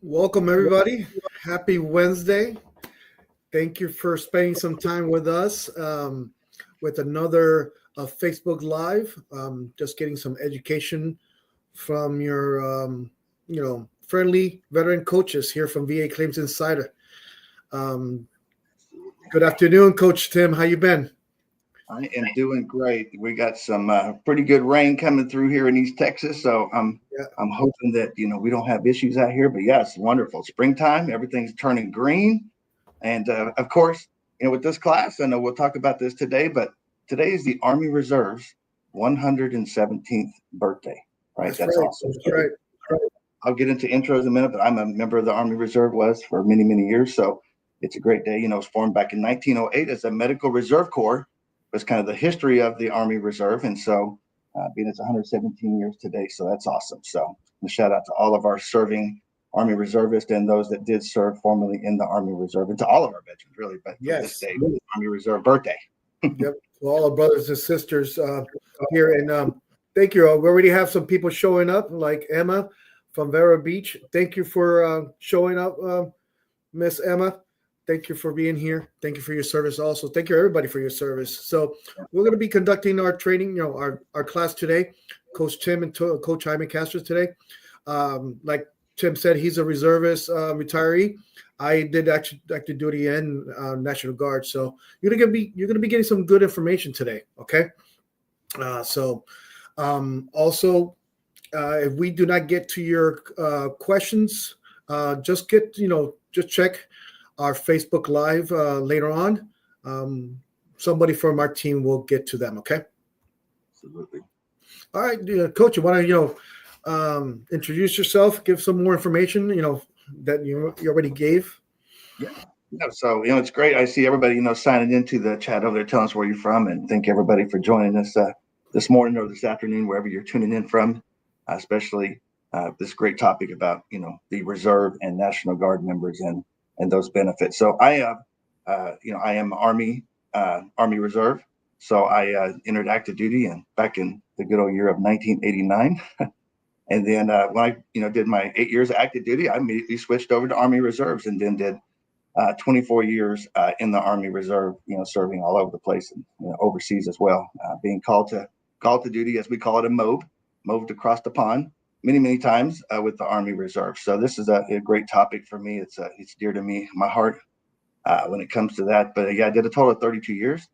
Welcome, everybody. Happy Wednesday. Thank you for spending some time with us with another Facebook Live. Just getting some education from your, friendly veteran coaches here from VA Claims Insider. Um, Good afternoon, Coach Tim. How you been? I am doing great. We got some pretty good rain coming through here in East Texas, so Yeah, I'm hoping that we don't have issues out here. But yeah, it's wonderful. Springtime, everything's turning green, and of course, with this class, I know we'll talk about this today, but today is the Army Reserve's 117th birthday. Right, that's that's right. awesome. That's right. I'll get into intros in a minute, but I'm a member of the Army Reserve, was for many, many years. So it's a great day. It was formed back in 1908 as a Medical Reserve Corps. Was kind of the history of the Army Reserve. And so being it's 117 years today, so that's awesome. So a shout out to all of our serving Army reservists and those that did serve formerly in the Army Reserve, and to all of our veterans, really. But for this Yes. day, Army Reserve birthday. Yep. To all our brothers and sisters here. And thank you. We already have some people showing up, like Emma from Vero Beach. Thank you for showing up, Miss Emma. Thank you for being here. Thank you for your service also. Thank you, everybody, for your service. So we're going to be conducting our training, our class today. Coach Tim and Coach Jaime Castro today. Like Tim said, he's a reservist retiree. I did active duty and National Guard. So you're gonna be getting some good information today. Okay. So also, if we do not get to your questions, just check our Facebook Live later on. Somebody from our team will get to them. Okay. Absolutely. All right, Coach. You want to introduce yourself? Give some more information. That you already gave. Yeah. So it's great. I see everybody signing into the chat over there, telling us where you're from, and thank everybody for joining us this morning or this afternoon, wherever you're tuning in from. Especially this great topic about the Reserve and National Guard members and those benefits. So I am Army Reserve. So I entered active duty and back in the good old year of 1989. And then when I did my 8 years of active duty, I immediately switched over to Army Reserves and then did 24 years in the Army Reserve, serving all over the place and overseas as well, being called to duty, as we call it, moved across the pond many, many times with the Army Reserve. So this is a great topic for me. It's dear to me, my heart, when it comes to that. But yeah, I did a total of 32 years.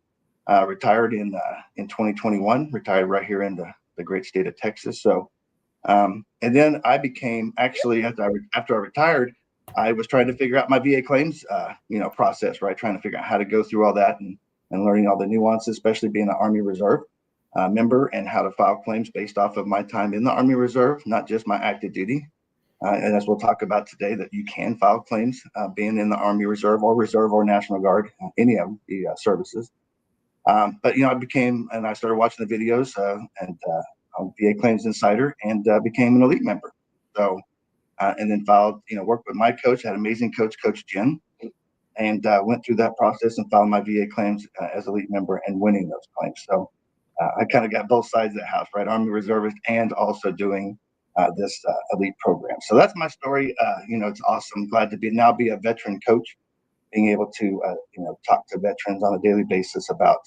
Retired in 2021. Retired right here in the great state of Texas. So. And then I became actually after I retired, I was trying to figure out my VA claims, process, right? Trying to figure out how to go through all that and learning all the nuances, especially being an Army Reserve member, and how to file claims based off of my time in the Army Reserve, not just my active duty. And as we'll talk about today, that you can file claims being in the Army Reserve or National Guard, any of the services. But I started watching the videos and on VA Claims Insider and became an elite member. So, and then worked with my coach, had an amazing coach, Coach Jim, and went through that process and filed my VA claims as elite member and winning those claims. So I kind of got both sides of the house, right? Army reservist and also doing this elite program. So that's my story. It's awesome. Glad to be a veteran coach, being able to talk to veterans on a daily basis about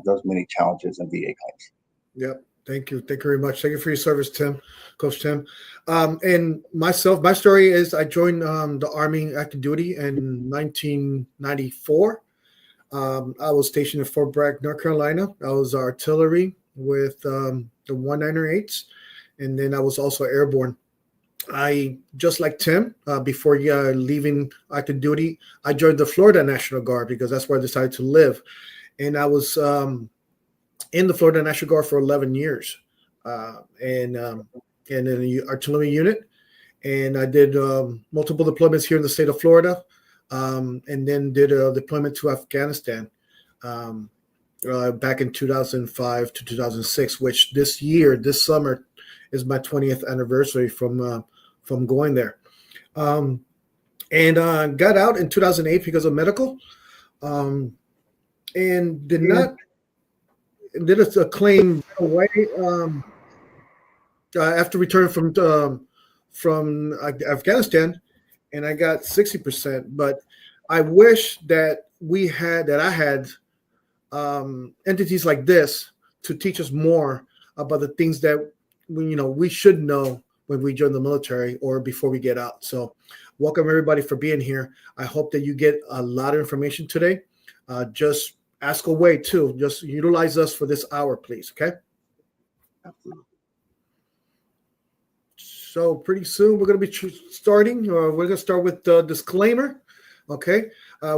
those many challenges in VA claims. Yep. Thank you. Thank you very much. Thank you for your service, Tim, Coach Tim. And myself, my story is I joined the Army active duty in 1994. I was stationed in Fort Bragg, North Carolina. I was artillery with the 198s, and then I was also airborne. I, just like Tim, before leaving active duty, I joined the Florida National Guard because that's where I decided to live. And I was in the Florida National Guard for 11 years, and in the artillery unit. And I did multiple deployments here in the state of Florida, and then did a deployment to Afghanistan back in 2005 to 2006, which this summer, is my 20th anniversary from going there. And got out in 2008 because of medical, and did a claim right away after return from Afghanistan, and I got 60%. But I wish that I had entities like this to teach us more about the things that we should know when we join the military or before we get out. So welcome everybody for being here. I hope that you get a lot of information today. Just ask away too. Just utilize us for this hour, please. Okay. Absolutely. So pretty soon we're going to be starting. We're going to start with the disclaimer. Okay.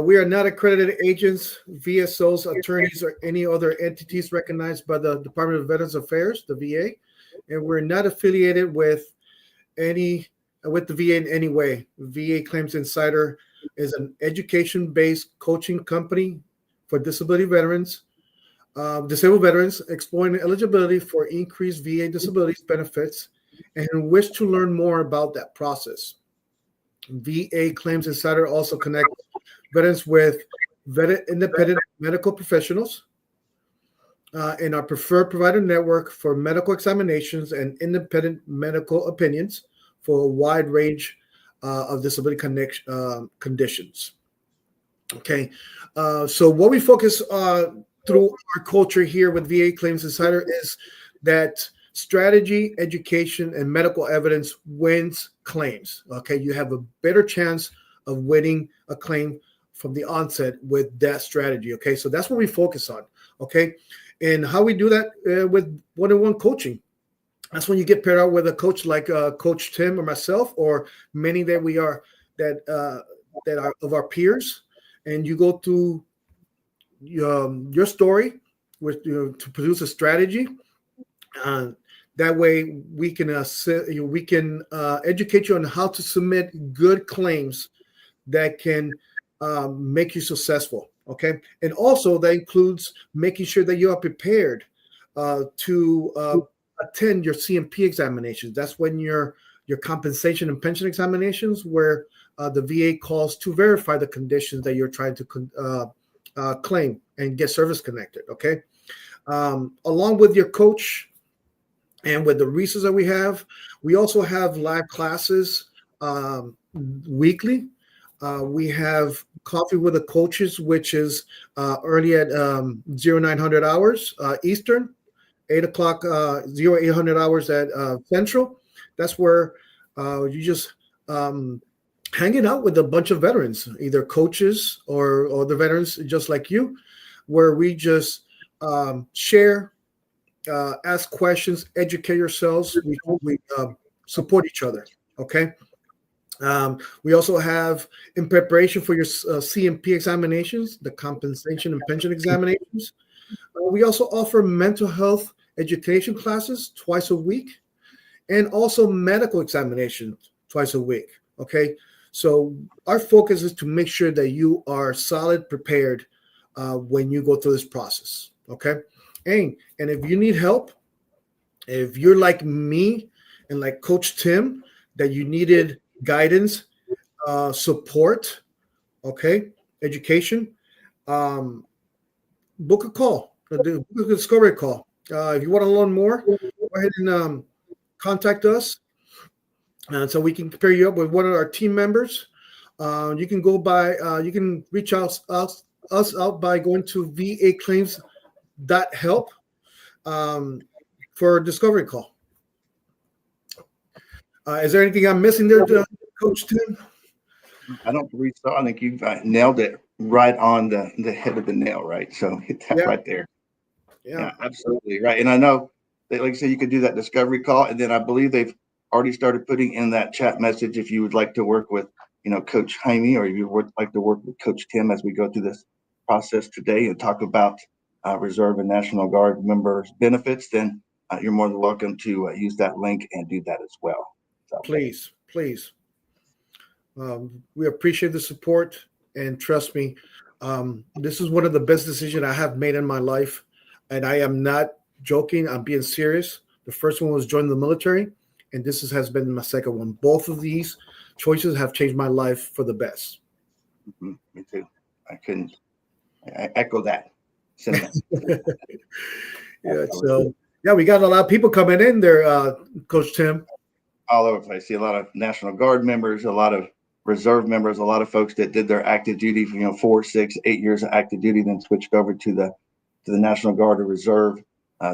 We are not accredited agents, VSOs, attorneys, or any other entities recognized by the Department of Veterans Affairs, the VA, and we're not affiliated with the VA in any way. VA Claims Insider is an education-based coaching company for disabled veterans exploring eligibility for increased VA disability benefits and who wish to learn more about that process. VA Claims Insider also connects veterans with independent medical professionals in our preferred provider network for medical examinations and independent medical opinions for a wide range of disability conditions. Okay, so what we focus through our culture here with VA Claims Insider is that strategy, education, and medical evidence wins claims. Okay, you have a better chance of winning a claim from the onset with that strategy. Okay, so that's what we focus on. Okay, and how we do that with one-on-one coaching. That's when you get paired out with a coach like Coach Tim or myself, or many that are of our peers, and you go through your story to produce a strategy. That way, we can educate you on how to submit good claims that can make you successful. Okay, and also that includes making sure that you are prepared to attend your CMP examinations. That's when your compensation and pension examinations, where the VA calls to verify the conditions that you're trying to claim and get service connected. Okay, along with your coach and with the resources that we also have live classes weekly. We have Coffee with the Coaches, which is early at 0900 hours Eastern, 0800 hours at Central. That's where you just hanging out with a bunch of veterans, either coaches or the veterans just like you, where we just share, ask questions, educate yourselves. We support each other. Okay. We also have, in preparation for your CMP examinations, the compensation and pension examinations, we also offer mental health education classes twice a week, and also medical examinations twice a week. Okay, so our focus is to make sure that you are solid prepared when you go through this process. Okay, and if you need help, if you're like me and like Coach Tim, that you needed guidance, support, okay, education, book a call, book a discovery call. If you want to learn more, go ahead and contact us, so we can pair you up with one of our team members. You can go by, you can reach us out by going to vaclaims.help for a discovery call. Is there anything I'm missing there, Coach Tim? I don't believe so. I think you've nailed it right on the head of the nail, right? So hit that right there. Yeah, absolutely right. And I know that, like I said, you could do that discovery call, and then I believe they've already started putting in that chat message if you would like to work with, Coach Jaime, or if you would like to work with Coach Tim as we go through this process today and talk about Reserve and National Guard members' benefits. Then you're more than welcome to use that link and do that as well. So. Please. We appreciate the support, and trust me, this is one of the best decisions I have made in my life, and I am not joking. I'm being serious. The first one was joining the military, and this has been my second one. Both of these choices have changed my life for the best. Mm-hmm. Me too. I echo that. Yeah. So we got a lot of people coming in there, Coach Tim. All over the place. I see a lot of National Guard members, a lot of reserve members, a lot of folks that did their active duty, 4, 6, 8 years of active duty, then switched over to the National Guard or Reserve.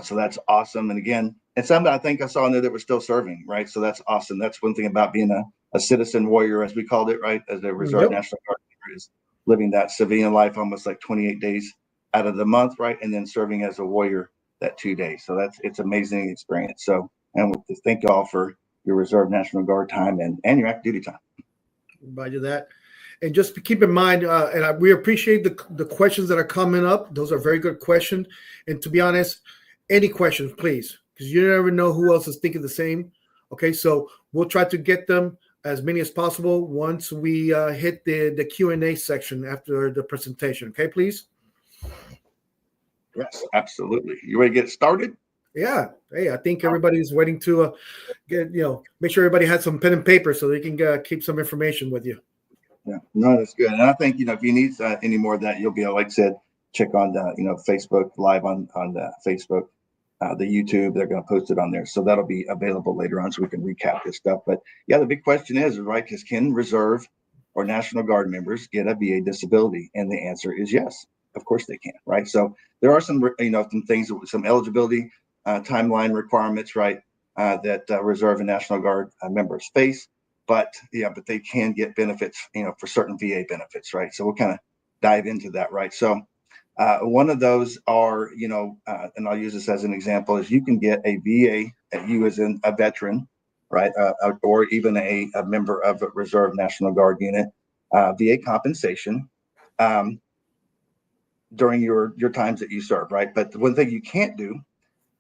So that's awesome. And again, and some I think I saw in there that were still serving, right? So that's awesome. That's one thing about being a citizen warrior, as we called it, right? As a Reserve National Guard member, is living that civilian life almost like 28 days out of the month, right? And then serving as a warrior that 2 days. So it's amazing experience. So, and thank you all for your Reserve National Guard time and your active duty time. Roger that. And just keep in mind, we appreciate the questions that are coming up. Those are very good questions. And to be honest, any questions, please, because you never know who else is thinking the same. Okay, so we'll try to get them as many as possible once we hit the Q&A section after the presentation. Okay, please. Yes, absolutely. You ready to get started? Yeah. Hey, I think everybody's waiting to make sure everybody has some pen and paper so they can keep some information with you. Yeah, no, that's good. And I think, if you need any more of that, you'll be able, like I said, check on the, Facebook Live on the Facebook, the YouTube. They're going to post it on there. So that'll be available later on so we can recap this stuff. But yeah, the big question is, right, because can Reserve or National Guard members get a VA disability? And the answer is yes. Of course they can, right? So there are some, some things, some eligibility timeline requirements, right, that Reserve and National Guard members face. But they can get benefits, for certain VA benefits, right? So we'll kind of dive into that, right? So one of those are, and I'll use this as an example, is you can get a VA, you as in a veteran, right, or even a member of a Reserve National Guard unit, VA compensation during your times that you serve, right? But the one thing you can't do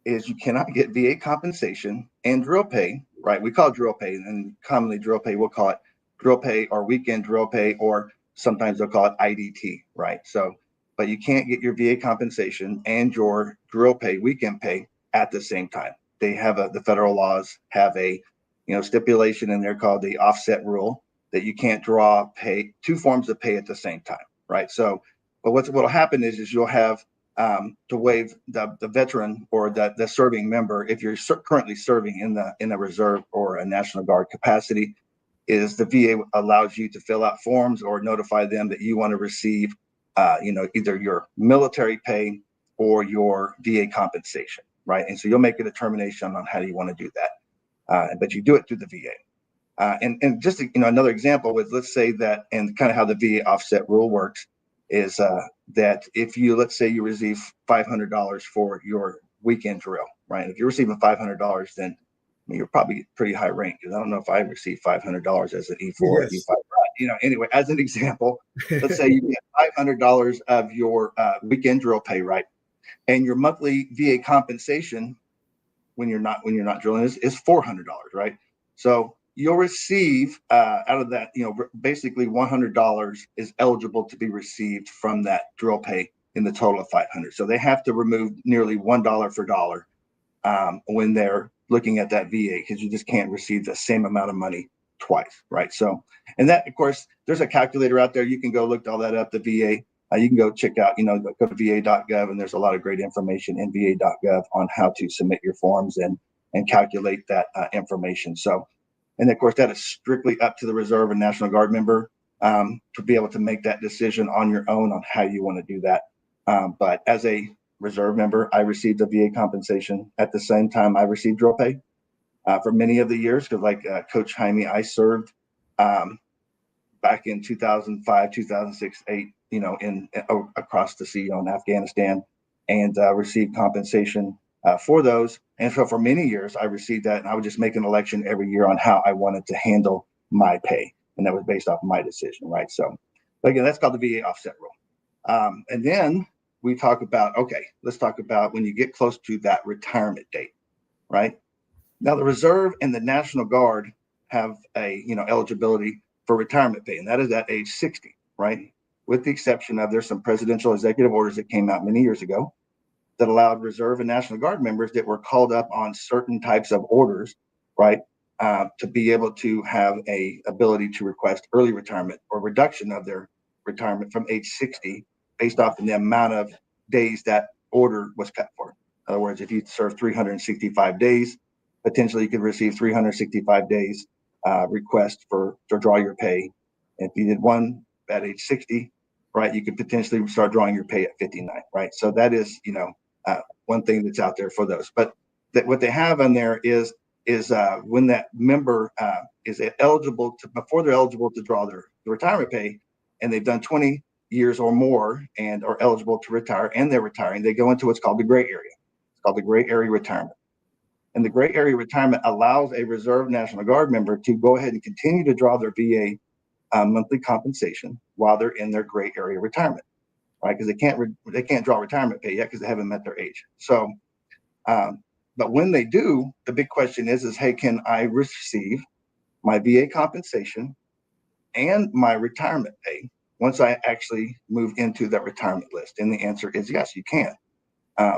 is you cannot get VA compensation and drill pay, right? We call it drill pay, and commonly drill pay, we'll call it drill pay or weekend drill pay, or sometimes they'll call it IDT, right? So, but you can't get your VA compensation and your drill pay, weekend pay at the same time. They have the federal laws have a, stipulation in there called the offset rule that you can't draw two forms of pay at the same time, right? So, but what'll happen is you'll have to waive the veteran or the serving member, if you're currently serving in a Reserve or a National Guard capacity, is the VA allows you to fill out forms or notify them that you want to receive, either your military pay or your VA compensation, right? And so you'll make a determination on how you want to do that, but you do it through the VA. And just another example with, let's say that, and kind of how the VA offset rule works is that if you, let's say you receive $500 for your weekend drill, right? If you're receiving $500, then you're probably pretty high rank, because I don't know if I received $500 as an E4, yes. E5. Anyway, as an example, let's say you get $500 of your weekend drill pay, right? And your monthly VA compensation when you're not drilling is $400, right? So you'll receive out of that, basically $100 is eligible to be received from that drill pay in the total of $500. So they have to remove nearly $1 for dollar when they're looking at that VA, because you just can't receive the same amount of money twice, right? So, and that, of course, there's a calculator out there. You can go look all that up, the VA. You can go check out, go to va.gov, and there's a lot of great information in va.gov on how to submit your forms and calculate that information. So, and of course, that is strictly up to the Reserve and National Guard member to be able to make that decision on your own on how you want to do that. But as a Reserve member, I received a VA compensation at the same time I received drill pay for many of the years, because like Coach Jaime, I served back in 2005, 2006, 8, in across the sea in Afghanistan, and received compensation for those. And so for many years, I received that, and I would just make an election every year on how I wanted to handle my pay. And that was based off my decision, right? So, but again, that's called the VA offset rule. And then we talk about, okay, let's talk about when you get close to that retirement date, right? Now, the Reserve and the National Guard have a, eligibility for retirement pay, and that is at age 60, right? With the exception of, there's some presidential executive orders that came out many years ago that allowed Reserve and National Guard members that were called up on certain types of orders, right, to be able to have a ability to request early retirement or reduction of their retirement from age 60 based off the amount of days that order was cut for. In other words, if you serve 365 days, potentially you could receive 365 days request to draw your pay If you did one at age 60, right, you could potentially start drawing your pay at 59, right? So that is, one thing that's out there for those. But what they have on there is when that member is eligible to, before they're eligible to draw their retirement pay, and they've done 20 years or more and are eligible to retire, and they're retiring, they go into what's called the gray area. It's called the gray area retirement. And the gray area retirement allows a Reserve National Guard member to go ahead and continue to draw their VA monthly compensation while they're in their gray area retirement, right? Because they can't draw retirement pay yet because they haven't met their age. So, but when they do, the big question is, hey, can I receive my VA compensation and my retirement pay once I actually move into that retirement list? And the answer is yes, you can.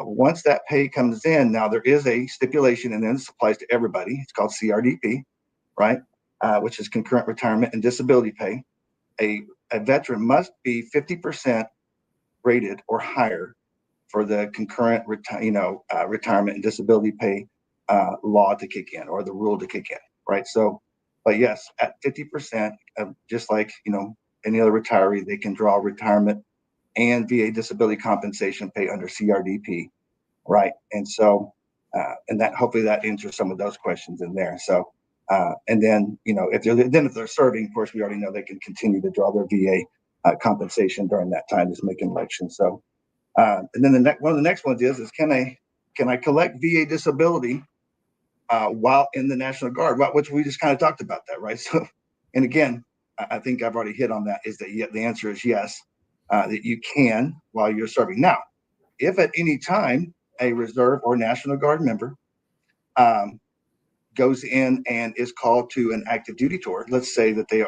Once that pay comes in, now there is a stipulation, and then this applies to everybody. It's called CRDP, right? Which is concurrent retirement and disability pay. A veteran must be 50% rated or higher for the concurrent retirement and disability pay law to kick in, or the rule to kick in, right? So, but yes, at 50%, just like any other retiree, they can draw retirement and VA disability compensation pay under CRDP, right? And so, and that hopefully that answers some of those questions in there. So, and then if they're serving, of course, we already know they can continue to draw their VA compensation during that time, just making elections. So, and then one of the next ones is can I collect VA disability while in the National Guard? Which we just kind of talked about that, right? So, and again, I think I've already hit on that. Is that the answer is yes. That you can while you're serving. Now, if at any time a Reserve or National Guard member goes in and is called to an active duty tour, let's say that the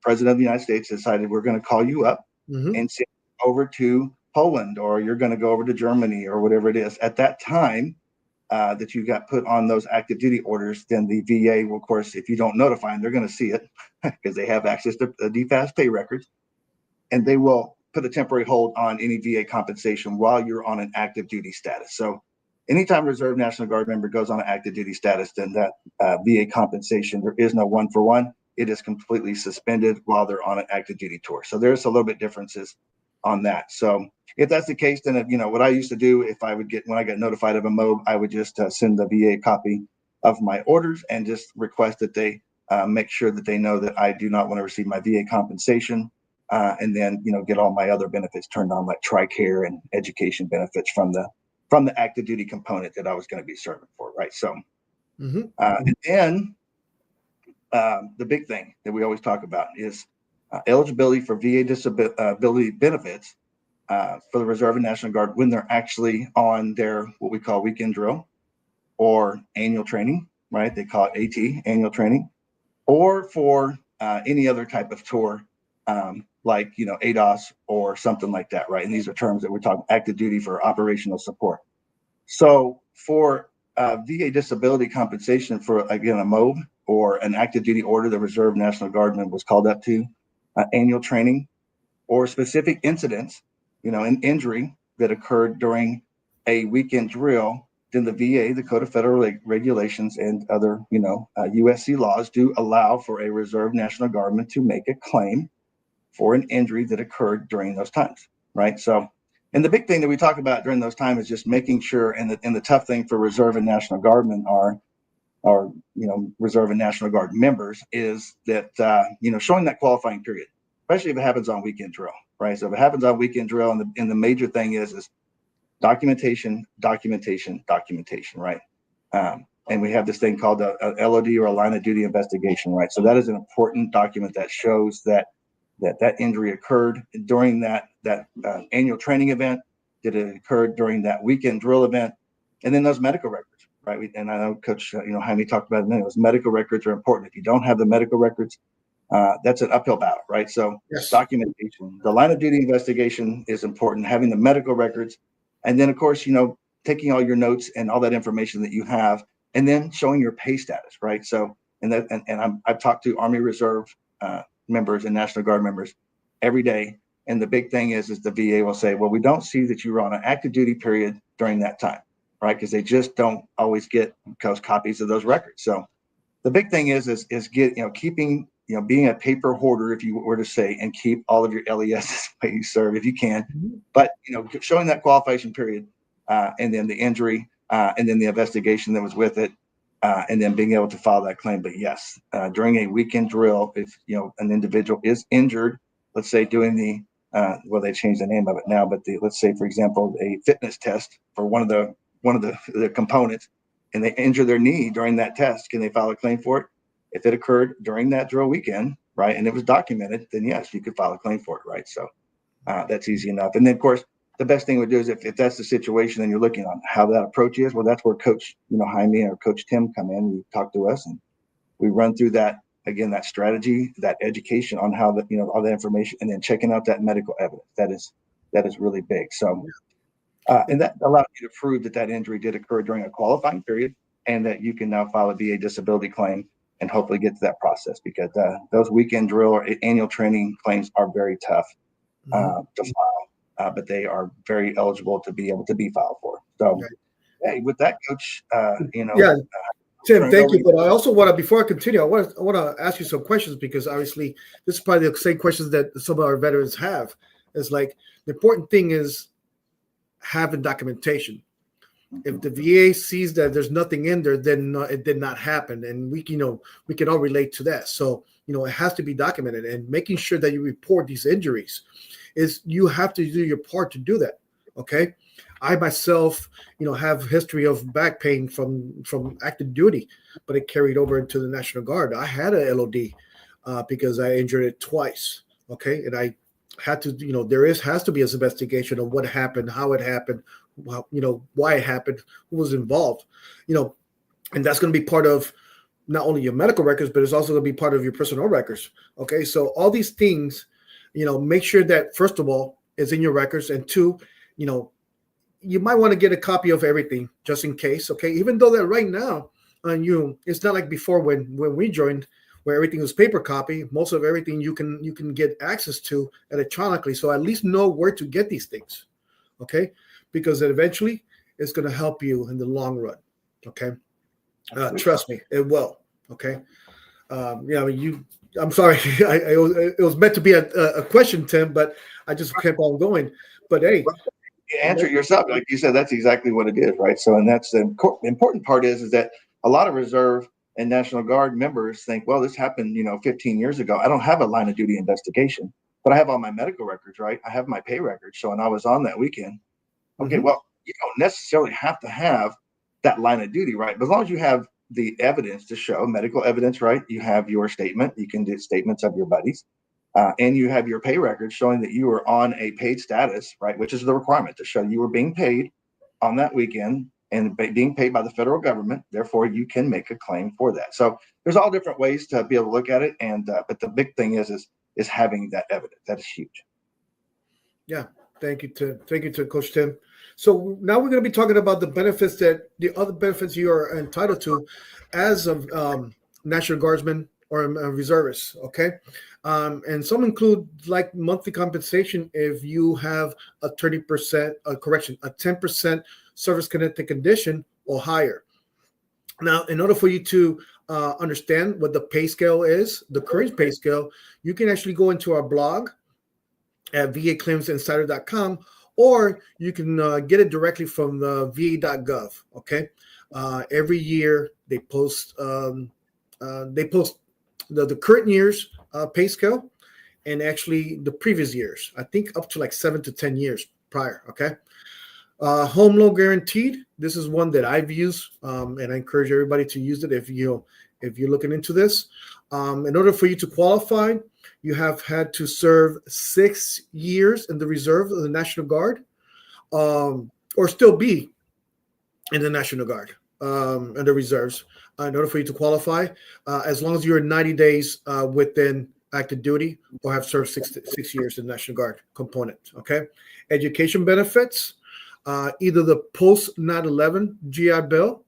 President of the United States decided we're going to call you up and send you over to Poland, or you're going to go over to Germany, or whatever it is. At that time that you got put on those active duty orders, then the VA will, of course, if you don't notify them, they're going to see it because they have access to the DFAS pay records. And they will put a temporary hold on any VA compensation while you're on an active duty status. So anytime a Reserve National Guard member goes on an active duty status, then that VA compensation, there is no one-for-one. It is completely suspended while they're on an active duty tour. So there's a little bit differences on that. So if that's the case, then what I used to do, when I got notified of a MOB, I would just send the VA a copy of my orders and just request that they make sure that they know that I do not want to receive my VA compensation. And then get all my other benefits turned on, like TRICARE and education benefits from the active duty component that I was going to be serving for, right? So, and then the big thing that we always talk about is eligibility for VA disability benefits for the Reserve and National Guard when they're actually on their what we call weekend drill or annual training, right? They call it AT, annual training, or for any other type of tour. Like ADOS or something like that, right? And these are terms that we're talking active duty for operational support. So for VA disability compensation for, again, a MOB or an active duty order, the Reserve National Guardman was called up to annual training, or specific incidents, an injury that occurred during a weekend drill, then the VA, the Code of Federal Regulations, and other, USC laws do allow for a Reserve National Guardman to make a claim for an injury that occurred during those times, right? So, and the big thing that we talk about during those times is just making sure, and the tough thing for Reserve and National Guardmen are Reserve and National Guard members, is that, showing that qualifying period, especially if it happens on weekend drill, right? So if it happens on weekend drill, and the major thing is documentation, right? And we have this thing called a LOD, or a line of duty investigation, right? So that is an important document that shows that injury occurred during that annual training event, did it occur during that weekend drill event, and then those medical records, right? And I know Coach Jaime talked about it. Those medical records are important. If you don't have the medical records, that's an uphill battle, right? So yes. Documentation, the line of duty investigation is important. Having the medical records, and then of course taking all your notes and all that information that you have, and then showing your pay status, right? So I've talked to Army Reserve members and National Guard members every day, and the big thing is the VA will say, well, we don't see that you were on an active duty period during that time, right? Because they just don't always get copies of those records. So the big thing is keeping being a paper hoarder, if you were to say, and keep all of your LESs where you serve if you can. Mhm. But showing that qualification period, and then the injury, and then the investigation that was with it, and then being able to file that claim. But yes, during a weekend drill, if an individual is injured, let's say doing the well, they changed the name of it now, but let's say, for example, a fitness test for one of the components, and they injure their knee during that test, can they file a claim for it? If it occurred during that drill weekend, right, and it was documented, then yes, you could file a claim for it, right? So that's easy enough. And then, of course, the best thing we do is if that's the situation and you're looking on how that approach is, well, that's where Coach Jaime or Coach Tim come in. We talk to us and we run through that again, that strategy, that education on how all that information, and then checking out that medical evidence. That is really big. So. And that allows you to prove that injury did occur during a qualifying period, and that you can now file a VA disability claim and hopefully get to that process, because those weekend drill or annual training claims are very tough to file, but they are very eligible to be able to be filed for. So, hey, with that, Coach, yeah, Tim, thank you. But I also want to, before I continue, I want to ask you some questions, because obviously this is probably the same questions that some of our veterans have. It's like the important thing is having documentation. If the VA sees that there's nothing in there, then it did not happen, and we can all relate to that. So it has to be documented, and making sure that you report these injuries is, you have to do your part to do that. Okay, I myself have history of back pain from active duty, but it carried over into the National Guard. I had a LOD because I injured it twice. Okay, and I had to, has to be an investigation of what happened, how it happened, why it happened, who was involved, and that's going to be part of not only your medical records, but it's also going to be part of your personnel records. Okay, so all these things, make sure that first of all is in your records, and two, you might want to get a copy of everything just in case. Okay, even though that right now, it's not like before when we joined, where everything was paper copy. Most of everything you can get access to electronically. So at least know where to get these things, okay? Because eventually it's going to help you in the long run, okay? Trust me, it will, okay? I'm sorry, it was meant to be a question, Tim, but I just kept on going. But hey, you answer it yourself, like you said, that's exactly what it is, right? So, and that's the important part is that a lot of reserve and National Guard members think, well, this happened, 15 years ago. I don't have a line of duty investigation, but I have all my medical records, right? I have my pay records. So, and I was on that weekend. Okay, well, you don't necessarily have to have that line of duty, right? But as long as you have the evidence to show, medical evidence, right? You have your statement. You can do statements of your buddies. And you have your pay records showing that you were on a paid status, right? Which is the requirement to show you were being paid on that weekend and being paid by the federal government. Therefore, you can make a claim for that. So there's all different ways to be able to look at it. And but the big thing is having that evidence. That is huge. Yeah. Thank you to Coach Tim. So now we're going to be talking about the other benefits you are entitled to as a National Guardsman or a reservist. Okay. And some include like monthly compensation if you have a 30%, a 10% service-connected condition or higher. Now, in order for you to understand what the pay scale is, the current pay scale, you can actually go into our blog at vaclaimsinsider.com, or you can get it directly from the va.gov. Okay, every year they post the current year's pay scale, and actually the previous years. I think up to like 7 to 10 years prior. Okay, home loan guaranteed. This is one that I've used, and I encourage everybody to use it if you're looking into this. In order for you to qualify, you have had to serve 6 years in the reserve of the National Guard, or still be in the National Guard and the reserves in order for you to qualify, as long as you're 90 days within active duty or have served 6 years in the National Guard component. Okay, education benefits, either the post 9/11 GI Bill,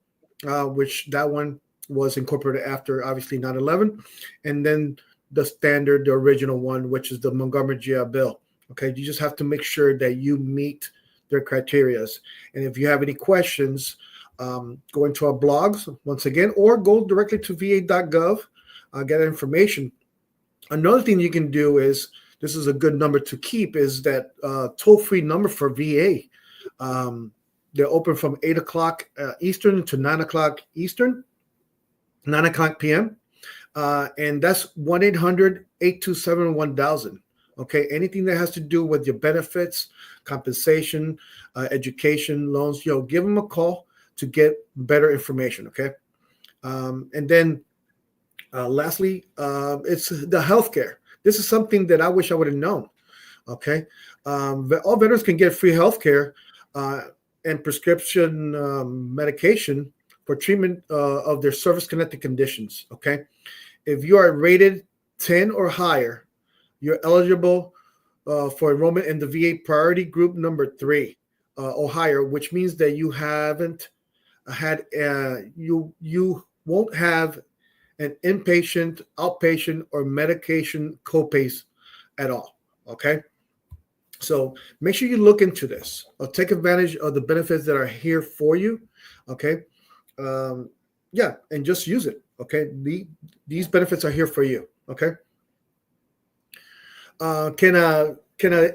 which that one was incorporated after obviously 9/11, and then the standard, the original one, which is the Montgomery GI Bill. Okay, you just have to make sure that you meet their criteria. And if you have any questions, go into our blogs once again, or go directly to va.gov, get information. Another thing you can do is, this is a good number to keep, is that toll-free number for VA. They're open from 8 o'clock Eastern to 9 o'clock Eastern, 9 o'clock p.m. And that's 1-800-827-1000. Okay, anything that has to do with your benefits, compensation, education, loans, give them a call to get better information. Okay, and then lastly, it's the healthcare. This is something that I wish I would have known. Okay, all veterans can get free healthcare and prescription medication for treatment of their service-connected conditions. Okay, if you are rated 10 or higher, you're eligible for enrollment in the VA priority group number 3 or higher, which means that you haven't had you won't have an inpatient, outpatient, or medication copays at all. Okay, so make sure you look into this or take advantage of the benefits that are here for you. Okay, yeah, and just use it. Okay, these benefits are here for you. Okay. Can a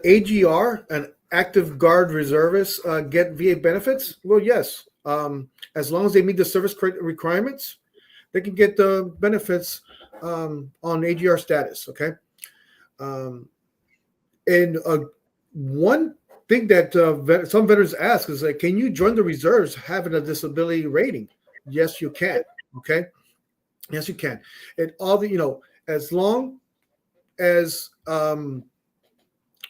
AGR, an active guard reservist, get VA benefits? Well, yes. As long as they meet the service requirements, they can get the benefits on AGR status. Okay. And one thing that some veterans ask is, like, can you join the reserves having a disability rating? Yes, you can. Okay. Yes, you can. And all the, as long as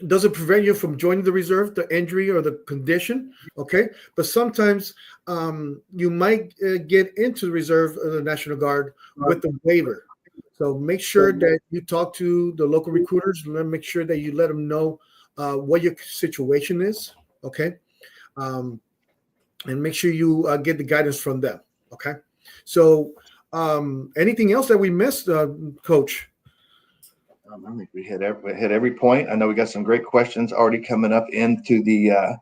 doesn't prevent you from joining the reserve, the injury or the condition. Okay. But sometimes you might get into the reserve of the National Guard with the waiver. So make sure that you talk to the local recruiters and make sure that you let them know what your situation is. Okay. And make sure you get the guidance from them. Okay. So anything else that we missed, Coach? I think we hit every point. I know we got some great questions already coming up into the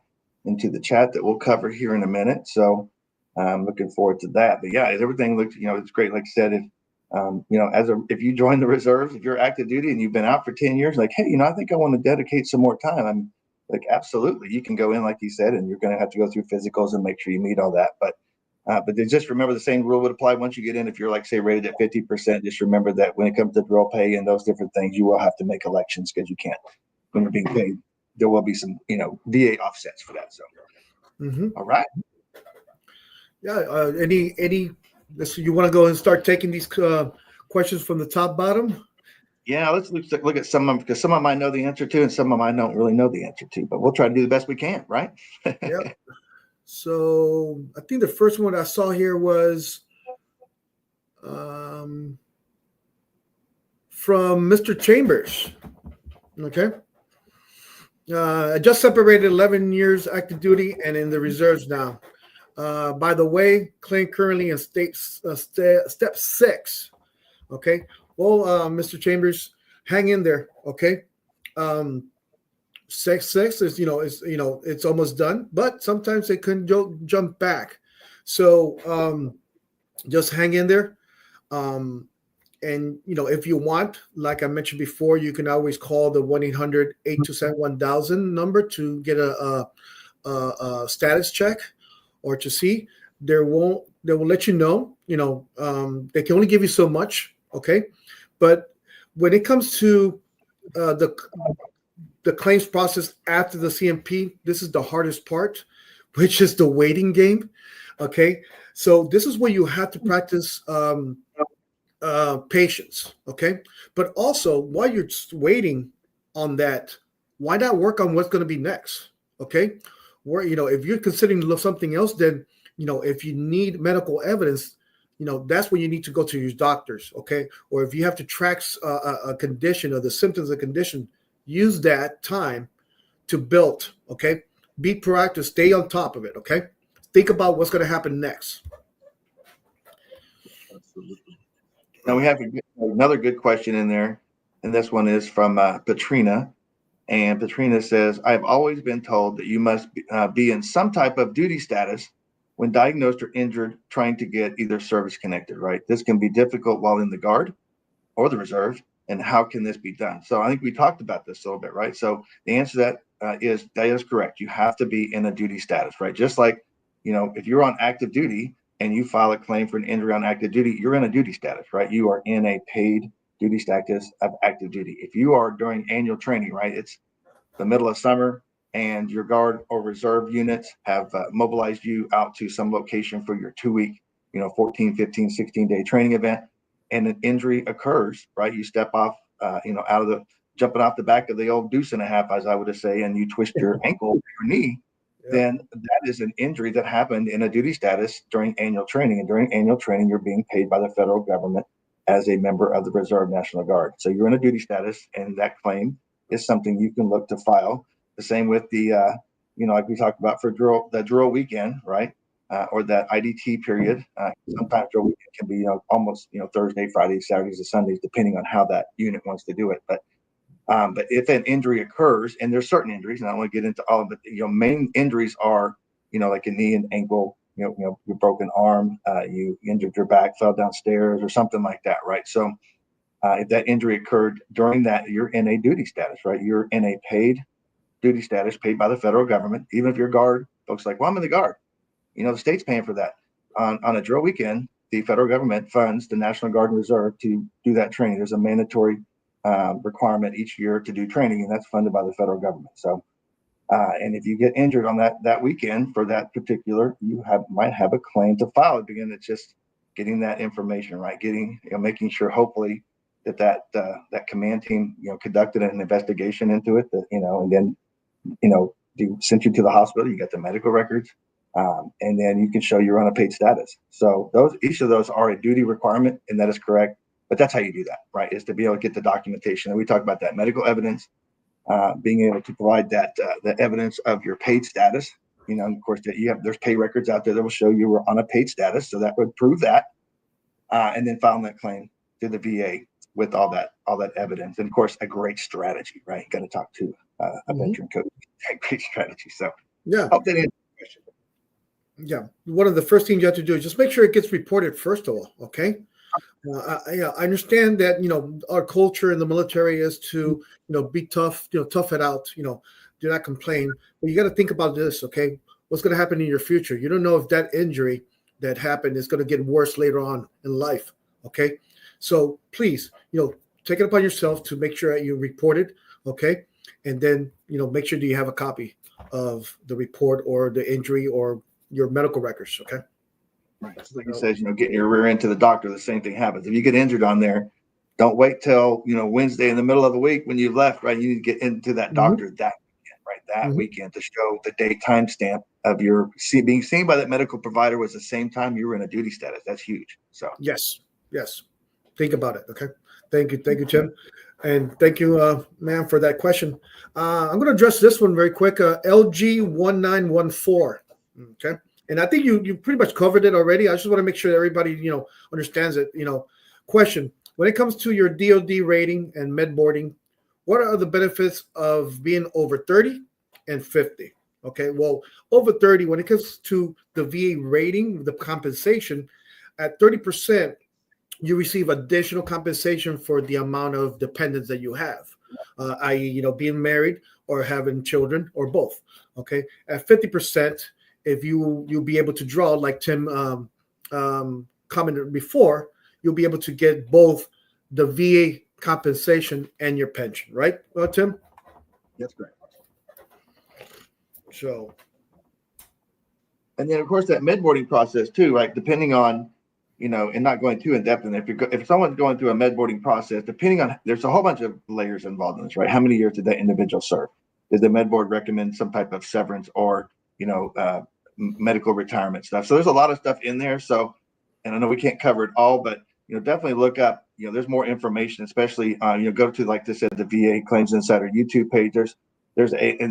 chat that we'll cover here in a minute. So I'm looking forward to that. But yeah, everything looks, it's great. Like I said, if you join the reserves, if you're active duty and you've been out for 10 years, like, hey, I think I want to dedicate some more time. I'm like, absolutely, you can go in, like you said, and you're going to have to go through physicals and make sure you meet all that. But just remember the same rule would apply once you get in. If you're, like, say, rated at 50%, just remember that when it comes to drill pay and those different things, you will have to make elections because you can't, when you're being paid, there will be some, VA offsets for that. So, All right. Yeah. You want to go and start taking these questions from the top, bottom? Yeah, let's look at some of them, because some of them I know the answer to and some of them I don't really know the answer to, but we'll try to do the best we can, right? Yep. So I think the first one I saw here was from Mr. Chambers. Okay. I just separated 11 years active duty and in the reserves now. By the way, claim currently in step 6. Okay. Well, Mr. Chambers, hang in there. Okay. Six is, it's almost done, but sometimes they couldn't jump back. So just hang in there. And, if you want, like I mentioned before, you can always call the 1-800-827-1000 number to get a status check or to see. They will let you know, they can only give you so much. Okay. But when it comes to the claims process after the CMP, this is the hardest part, which is the waiting game. Okay. So this is where you have to practice patience. Okay. But also, while you're waiting on that, why not work on what's going to be next? Okay. Where, if you're considering something else, then, if you need medical evidence, that's when you need to go to your doctors. Okay. Or if you have to track a condition or the symptoms of the condition, use that time to build. Okay. Be proactive. Stay on top of it. Okay. Think about what's going to happen next. Absolutely. Now we have another good question in there, and this one is from Patrina. And Patrina says, I've always been told that you must be in some type of duty status when diagnosed or injured trying to get either service connected, right? This can be difficult while in the Guard or the Reserve. and how can this be done? So I think we talked about this a little bit, right? So the answer to that is correct. You have to be in a duty status, right? Just like, if you're on active duty and you file a claim for an injury on active duty, you're in a duty status, right? You are in a paid duty status of active duty. If you are during annual training, right, it's the middle of summer and your guard or reserve units have mobilized you out to some location for your 2-week, 14, 15, 16-day training event, and an injury occurs, right? You step off, jumping off the back of the old deuce and a half, as I would say, and you twist your ankle or your knee, then that is an injury that happened in a duty status during annual training. And during annual training, you're being paid by the federal government as a member of the Reserve National Guard. So you're in a duty status, and that claim is something you can look to file. The same with the, like we talked about for the drill weekend, right? Or that IDT period. Sometimes drill weekend can be, almost, Thursday, Fridays, Saturdays, and Sundays, depending on how that unit wants to do it. But if an injury occurs, and there's certain injuries, and I don't want to get into all of it, main injuries are, like a knee and ankle, your broken arm, you injured your back, fell downstairs, or something like that, right? So if that injury occurred during that, you're in a duty status, right? You're in a paid duty status, paid by the federal government. Even if you're guard, folks are like, well, I'm in the guard. The state's paying for that. On a drill weekend, the federal government funds the National Guard and Reserve to do that training. There's a mandatory requirement each year to do training, and that's funded by the federal government. So, and if you get injured on that weekend for that particular, you might have a claim to file. Again, it's just getting that information right, making sure, hopefully, that command team, conducted an investigation into it, and then, they sent you to the hospital. You got the medical records, and then you can show you're on a paid status. So each of those are a duty requirement, and that is correct. But that's how you do that, right? Is to be able to get the documentation. And we talk about that medical evidence, being able to provide that the evidence of your paid status. Of course, that there's pay records out there that will show you were on a paid status, so that would prove that, and then filing that claim to the VA with all that evidence. And of course, a great strategy, right? You got to talk to a veteran coach. A great strategy. So yeah, hope that answers the question. Yeah, one of the first things you have to do is just make sure it gets reported first of all. Okay. I understand that our culture in the military is to be tough, tough it out, do not complain. But you got to think about this, okay? What's going to happen in your future? You don't know if that injury that happened is going to get worse later on in life, okay? So please, take it upon yourself to make sure that you report it, okay? And then make sure that you have a copy of the report or the injury or your medical records, okay? Right. So like he says, getting your rear end to the doctor, the same thing happens. If you get injured on there, don't wait till, Wednesday in the middle of the week when you've left, right? You need to get into that doctor that weekend, right? That weekend to show the date timestamp of your being seen by that medical provider was the same time you were in a duty status. That's huge. So yes. Think about it. Okay. Thank you, Tim. And thank you, ma'am, for that question. I'm going to address this one very quick. LG1914. Okay. And I think you pretty much covered it already. I just want to make sure everybody, understands it. Question: when it comes to your DoD rating and med boarding, what are the benefits of being over 30 and 50? Okay. Well, over 30, when it comes to the VA rating, the compensation, at 30%, you receive additional compensation for the amount of dependents that you have, i.e., being married or having children or both. Okay. At 50%, if you'll be able to draw, like Tim commented before, you'll be able to get both the VA compensation and your pension, right, Tim? That's correct. So, and then of course that med boarding process too, right? Depending on, and not going too in depth. And if someone's going through a med boarding process, depending on, there's a whole bunch of layers involved in this, right? How many years did that individual serve? Did the med board recommend some type of severance or medical retirement stuff? So there's a lot of stuff in there. So, and I know we can't cover it all, but definitely look up. There's more information, especially go to, like this said, the VA Claims Insider YouTube page. And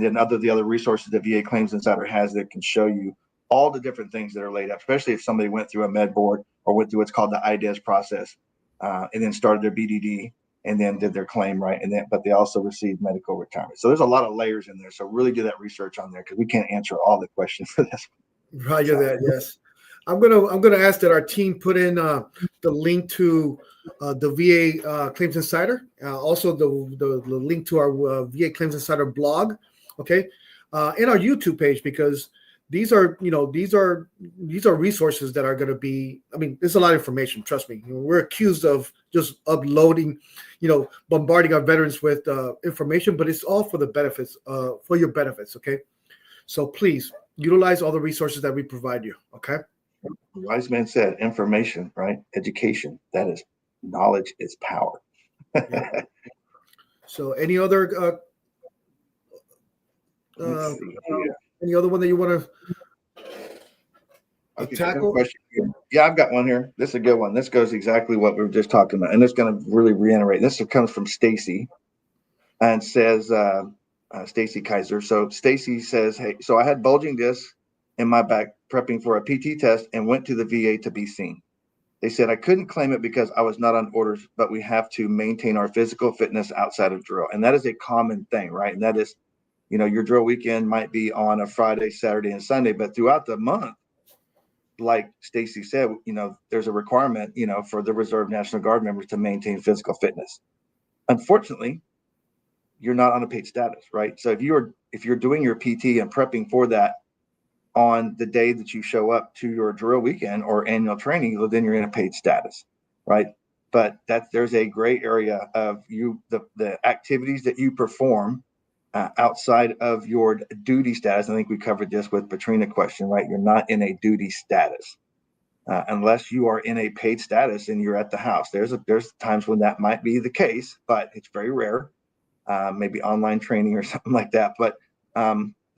then the other resources the VA Claims Insider has that can show you all the different things that are laid out, especially if somebody went through a med board or went through what's called the IDES process, and then started their BDD and then did their claim, right? But they also received medical retirement. So there's a lot of layers in there. So really do that research on there, because we can't answer all the questions for this. Roger that. Yes, I'm gonna ask that our team put in the link to the VA Claims Insider, also the link to our VA Claims Insider blog, okay, and our YouTube page, because these are resources that are going to be. I mean, there's a lot of information. Trust me, we're accused of just uploading, bombarding our veterans with information, but it's all for the benefits, for your benefits. Okay, so please utilize all the resources that we provide you. Okay. Wise man said, information, right? Education. That is knowledge is power. Yeah. So, any other Let's see here. any other one that you want to Okay, tackle? question here. Yeah, I've got one here. This is a good one. This goes exactly what we were just talking about, and it's going to really reiterate. This comes from Stacy, and says Stacy Kaiser. So Stacy says, "Hey, so I had bulging discs in my back, prepping for a PT test, and went to the VA to be seen. They said I couldn't claim it because I was not on orders, but we have to maintain our physical fitness outside of drill, and that is a common thing, right? And that is, your drill weekend might be on a Friday, Saturday, and Sunday, but throughout the month, like Stacy said, there's a requirement, for the Reserve National Guard members to maintain physical fitness. Unfortunately, you're not on a paid status, right? So if you're doing your PT and prepping for that on the day that you show up to your drill weekend or annual training, well, then you're in a paid status, right? But there's a gray area of the activities that you perform outside of your duty status. I think we covered this with Patrina question, right? You're not in a duty status unless you are in a paid status and you're at the house. There's times when that might be the case, but it's very rare. Maybe online training or something like that. But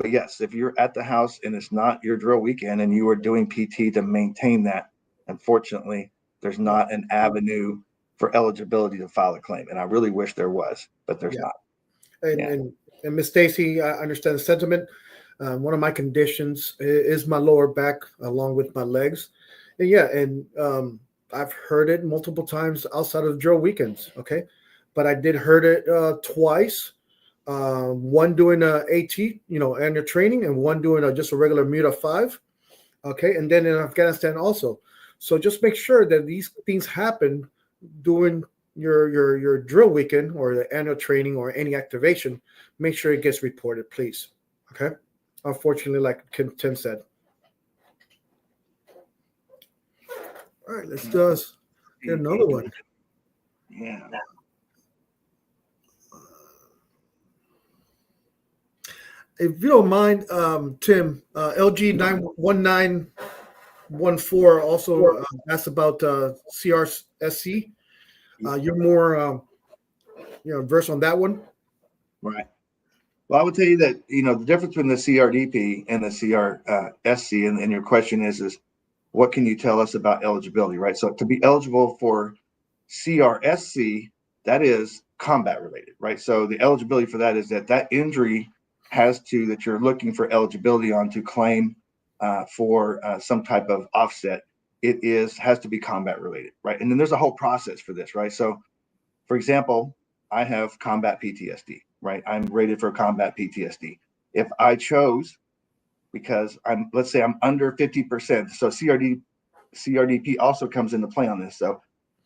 yes, if you're at the house and it's not your drill weekend and you are doing PT to maintain that, unfortunately, there's not an avenue for eligibility to file a claim. And I really wish there was, but there's not. And Miss Stacy, I understand the sentiment. One of my conditions is my lower back along with my legs. And I've heard it multiple times outside of drill weekends. Okay. But I did heard it twice. One doing a AT, annual training, and one doing just a regular MUTA 5. Okay. And then in Afghanistan also. So just make sure that these things happen during your drill weekend or the annual training or any activation. Make sure it gets reported, please. Okay. Unfortunately, like Tim said. All right, let's get another one. Yeah. If you don't mind, Tim, LG 91914 also asked about CRSC. You're more versed on that one. Right. Well, I would tell you that, the difference between the CRDP and the CRSC, and your question is what can you tell us about eligibility, right? So to be eligible for CRSC, that is combat related, right? So the eligibility for that is that injury that you're looking for eligibility on to claim for some type of offset. It has to be combat related, right? And then there's a whole process for this, right? So, for example, I have combat PTSD, right? I'm rated for combat PTSD. If I chose, because let's say I'm under 50%, so CRDP also comes into play on this. So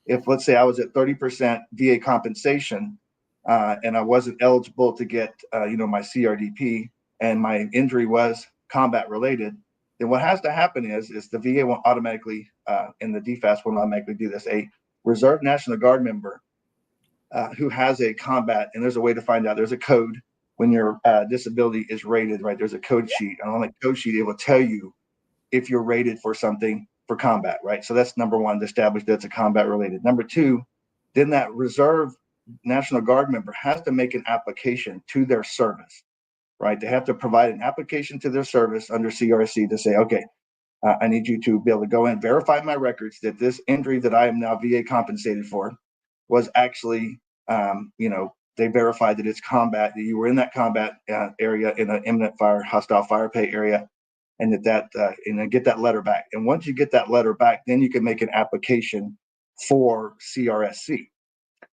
if, let's say I was at 30% VA compensation and I wasn't eligible to get, my CRDP, and my injury was combat related, then what has to happen is the VA won't automatically, and the DFAS will automatically do this. A Reserve National Guard member who has a combat, and there's a way to find out. There's a code when your disability is rated, right? There's a code sheet. And on the code sheet, it will tell you if you're rated for something for combat, right? So that's number one, to establish that it's a combat related. Number two, then that Reserve National Guard member has to make an application to their service, right? They have to provide an application to their service under CRC to say, okay, I need you to be able to go in, verify my records that this injury that I am now VA compensated for was actually, they verified that it's combat, that you were in that combat area in an imminent fire, hostile fire pay area, and and get that letter back. And once you get that letter back, then you can make an application for CRSC.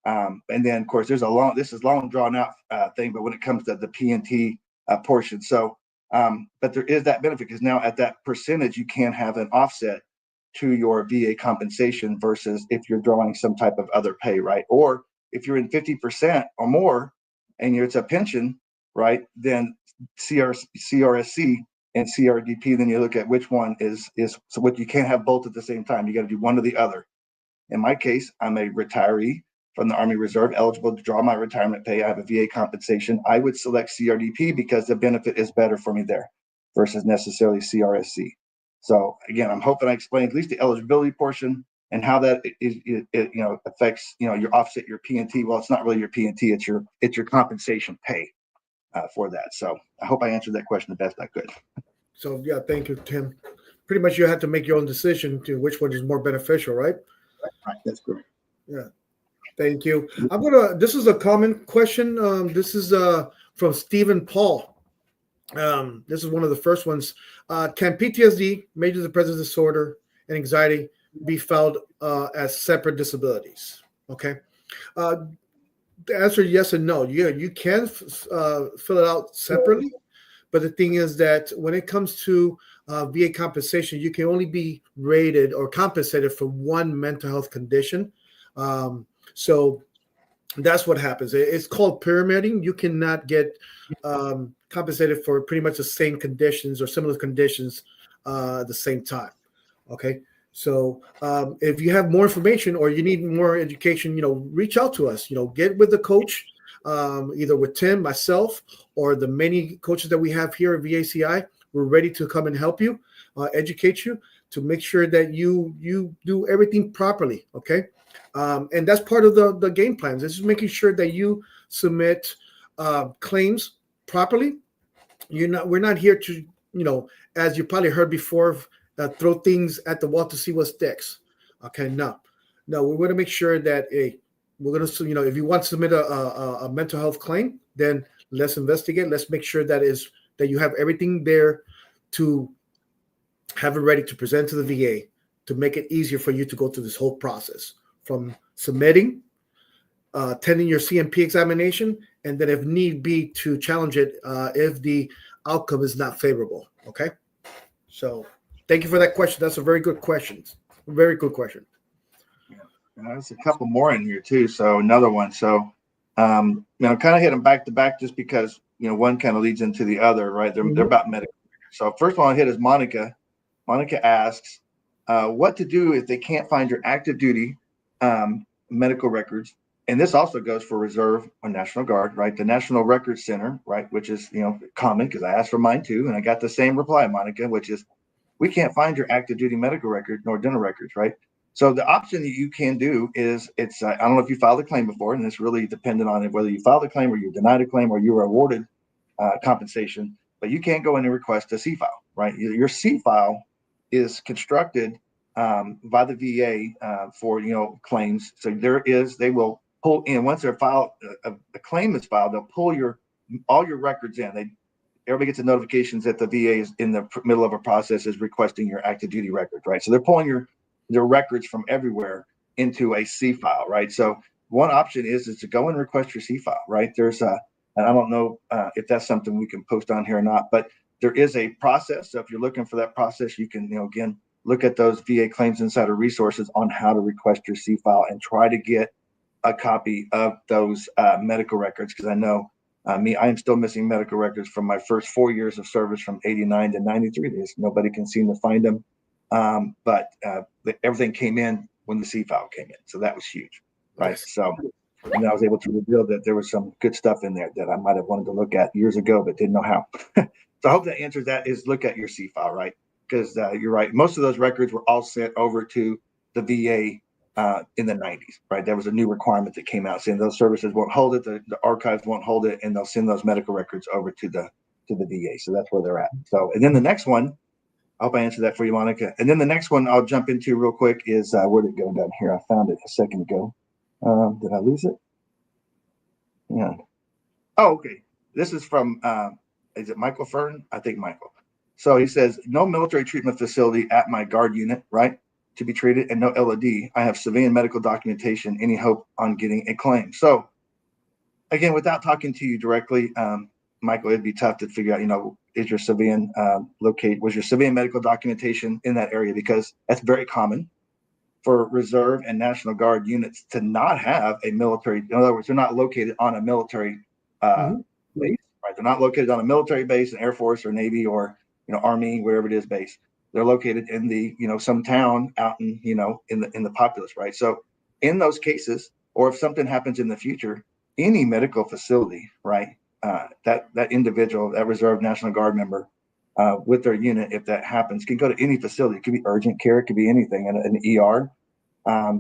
And then, of course, this is long drawn out thing, but when it comes to the PNT portion, so, but there is that benefit, because now at that percentage, you can have an offset to your VA compensation versus if you're drawing some type of other pay, right? Or if you're in 50% or more and it's a pension, right? Then CRSC and CRDP, then you look at which one is so what you can't have both at the same time. You got to do one or the other. In my case, I'm a retiree from the Army Reserve, eligible to draw my retirement pay. I have a VA compensation. I would select CRDP because the benefit is better for me there versus necessarily CRSC. So again, I'm hoping I explained at least the eligibility portion and how that affects your offset your P&T. Well, it's not really your P&T; it's your compensation pay for that. So I hope I answered that question the best I could. So yeah, thank you, Tim. Pretty much, you have to make your own decision to which one is more beneficial, right? Right, that's correct. Yeah. Thank you. This is a common question. This is from Stephen Paul. This is one of the first ones. Can PTSD, major depressive disorder, and anxiety be filed as separate disabilities? Okay. The answer is yes and no. Yeah, you can fill it out separately, but the thing is that when it comes to VA compensation, you can only be rated or compensated for one mental health condition. So that's what happens. It's called pyramiding. You cannot get compensated for pretty much the same conditions or similar conditions at the same time. Okay. So if you have more information or you need more education, reach out to us, get with the coach, either with Tim, myself, or the many coaches that we have here at VACI. We're ready to come and help you, educate you to make sure that you do everything properly. Okay. And that's part of the game plans. This is making sure that you submit claims properly. We're not here to, as you probably heard before, throw things at the wall to see what sticks. Okay, no, we want to make sure that we're going to, if you want to submit a mental health claim, then let's investigate. Let's make sure that you have everything there to have it ready to present to the VA to make it easier for you to go through this whole process from submitting, attending your CMP examination, and then if need be to challenge it if the outcome is not favorable. Okay, so thank you for that question. That's a very good question. Very good question. Yeah, there's a couple more in here too. So another one. So kind of hit them back to back just because one kind of leads into the other, right? They're about medical. So first one I hit is Monica. Monica asks, what to do if they can't find your active duty medical records. And this also goes for Reserve or National Guard, right? The National Records Center, right? Which is, common because I asked for mine too. And I got the same reply, Monica, which is, we can't find your active duty medical record nor dental records, right? So the option that you can do is I don't know if you filed a claim before, and it's really dependent on whether you filed a claim or you denied a claim or you were awarded compensation, but you can't go in and request a C-file, right? Your C-file is constructed by the VA for claims. So they will pull in once they're filed. A claim is filed. They'll pull all your records in. Everybody gets the notifications that the VA is in the middle of a process is requesting your active duty records, right? So they're pulling their records from everywhere into a C file, right? So one option is to go and request your C file, right? There's and I don't know if that's something we can post on here or not, but there is a process. So if you're looking for that process, you can again look at those VA Claims Insider resources on how to request your C file and try to get a copy of those medical records. Because I know I am still missing medical records from my first 4 years of service from 89 to 93 days. Nobody can seem to find them. But everything came in when the C file came in. So that was huge, right? Yes. So and I was able to reveal that there was some good stuff in there that I might have wanted to look at years ago, but didn't know how. So I hope that answers that is look at your C file, right? Because you're right. Most of those records were all sent over to the VA in the 90s, right? There was a new requirement that came out saying those services won't hold it, the archives won't hold it, and they'll send those medical records over to the VA. So that's where they're at. So, and then the next one, I hope I answered that for you, Monica. And then the next one I'll jump into real quick is where did it go down here? I found it a second ago. Did I lose it? Yeah. Oh, okay. This is from, is it Michael Fern? I think Michael. So he says, no military treatment facility at my guard unit, right, to be treated, and no LOD. I have civilian medical documentation. Any hope on getting a claim? So again, without talking to you directly, Michael, it'd be tough to figure out, is your civilian was your civilian medical documentation in that area? Because that's very common for Reserve and National Guard units to not have a military. In other words, they're not located on a military base, right? They're not located on a military base, an Air Force or Navy or Army, wherever it is base. They're located in the some town out in in the populace, right? So in those cases, or if something happens in the future, any medical facility, right? That individual, that Reserve National Guard member, with their unit, if that happens, can go to any facility. It could be urgent care, it could be anything, an ER.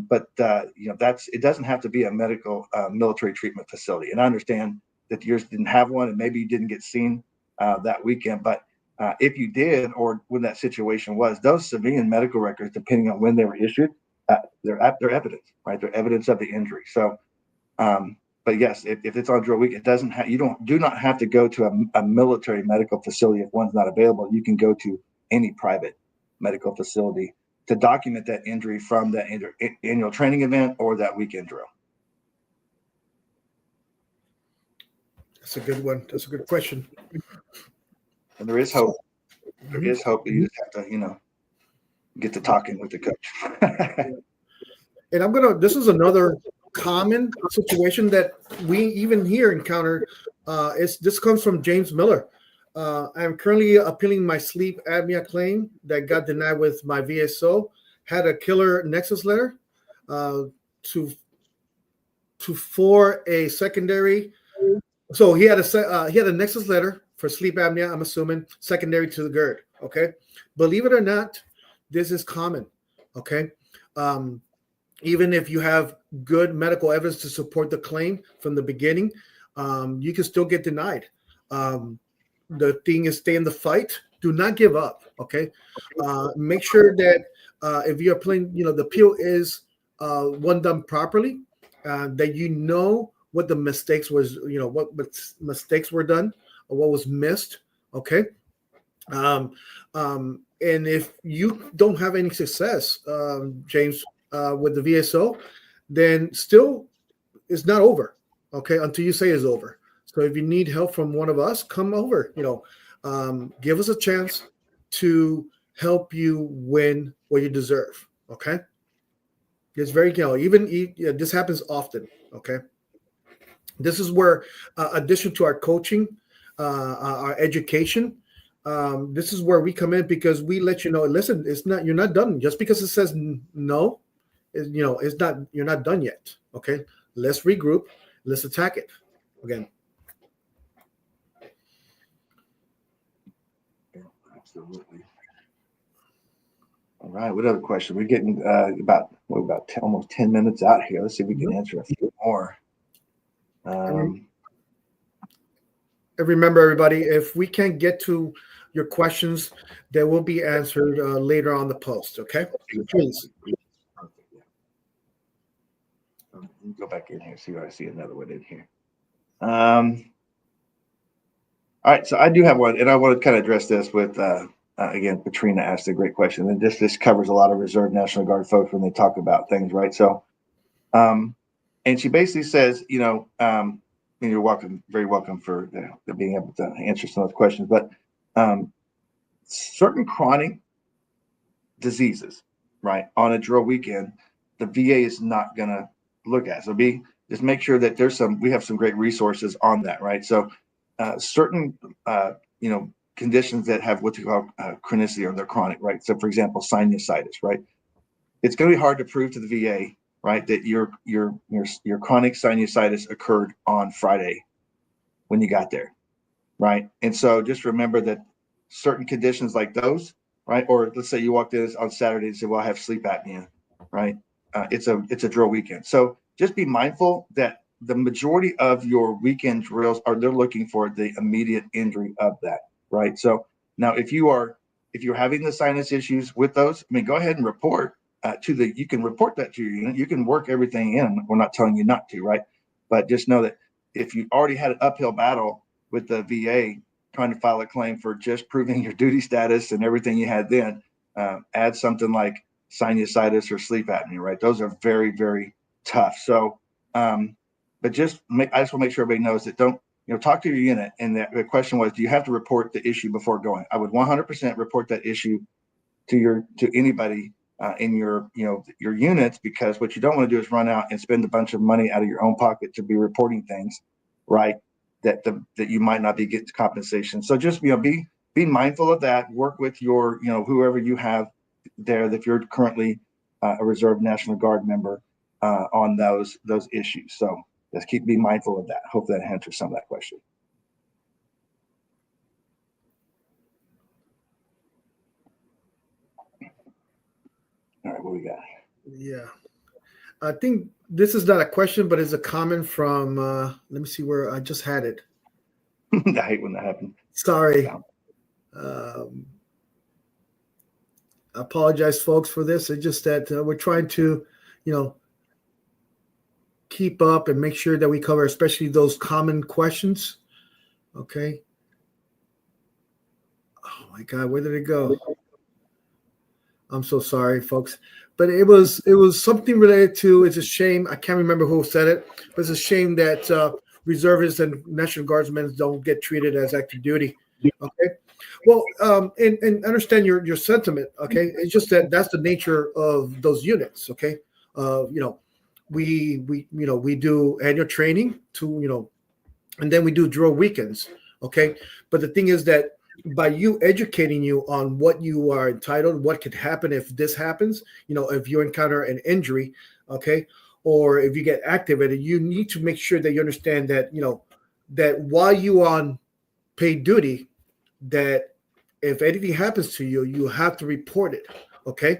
But it doesn't have to be a medical military treatment facility. And I understand that yours didn't have one, and maybe you didn't get seen that weekend. But if you did, or when that situation was, those civilian medical records, depending on when they were issued, they're evidence, right? They're evidence of the injury. So, but yes, if it's on drill week, it doesn't have, do not have to go to a military medical facility if one's not available. You can go to any private medical facility to document that injury from that annual training event or that weekend drill. That's a good one. That's a good question. And there is hope. There is hope. You just have to, get to talking with the coach. And this is another common situation that we even here encounter. This comes from James Miller. I'm currently appealing my sleep apnea claim that got denied with my VSO. Had a killer nexus letter for a secondary. So he had a nexus letter for sleep apnea. I'm assuming secondary to the GERD. Okay, believe it or not, this is common. Okay, even if you have good medical evidence to support the claim from the beginning, you can still get denied. The thing is, stay in the fight. Do not give up. Okay. Make sure that if you're playing, the appeal is one done properly, that what the mistakes was, what mistakes were done or what was missed. Okay. And if you don't have any success, James, with the VSO, then still it's not over. Okay. Until you say it's over. So if you need help from one of us, come over, give us a chance to help you win what you deserve. Okay. It's very, this happens often. Okay. This is where, addition to our coaching, our education, this is where we come in, because we let you know, listen, you're not done. Just because it says no, you're not done yet. Okay. Let's regroup. Let's attack it again. Absolutely. All right. What other question? We're getting almost 10 minutes out here. Let's see if we can answer a few more. And remember, everybody, if we can't get to your questions, they will be answered later on the post. Okay. Please. Go back in here. See if I see another one in here. All right, so I do have one, and I want to kind of address this with, again, Katrina asked a great question, and this covers a lot of Reserve National Guard folks when they talk about things, right? So, and she basically says, and you're welcome, very welcome for being able to answer some of those questions, but certain chronic diseases, right, on a drill weekend, the VA is not going to look at. So just make sure that we have some great resources on that, right? So, certain, conditions that have what you call chronicity, or they're chronic, right? So, for example, sinusitis, right? It's going to be hard to prove to the VA, right, that your chronic sinusitis occurred on Friday when you got there, right? And so, just remember that certain conditions like those, right? Or let's say you walked in on Saturday and said, "Well, I have sleep apnea," right? It's a drill weekend, so just be mindful that the majority of your weekend drills they're looking for the immediate injury of that, right? So now if you're having the sinus issues with those, go ahead and report you can report that to your unit. You can work everything in. We're not telling you not to, right? But just know that if you already had an uphill battle with the VA trying to file a claim for just proving your duty status and everything you had then, add something like sinusitis or sleep apnea, right? Those are very, very tough. So, but I just want to make sure everybody knows that talk to your unit. And the question was, do you have to report the issue before going? I would 100% report that issue to anybody in your units, because what you don't want to do is run out and spend a bunch of money out of your own pocket to be reporting things, right? That you might not be getting compensation. So just be mindful of that. Work with your whoever you have there, if you're currently a Reserve National Guard member, on those issues. So just be mindful of that. Hope that answers some of that question. All right, what we got? Yeah, I think this is not a question, but it's a comment from. Let me see where I just had it. I hate when that happens. Sorry. I apologize, folks, for this. It's just that we're trying to, keep up and make sure that we cover, especially those common questions. Okay. Oh my God, where did it go? I'm so sorry, folks. But it was something related to. It's a shame. I can't remember who said it, but it's a shame that reservists and National Guardsmen don't get treated as active duty. Okay. Well, and understand your sentiment. Okay. It's just that's the nature of those units. Okay. We do annual training to, and then we do drill weekends. Okay. But the thing is that by you educating you on what you are entitled, what could happen if this happens, if you encounter an injury, okay, or if you get activated, you need to make sure that you understand that, that while you on paid duty, that if anything happens to you, you have to report it. Okay.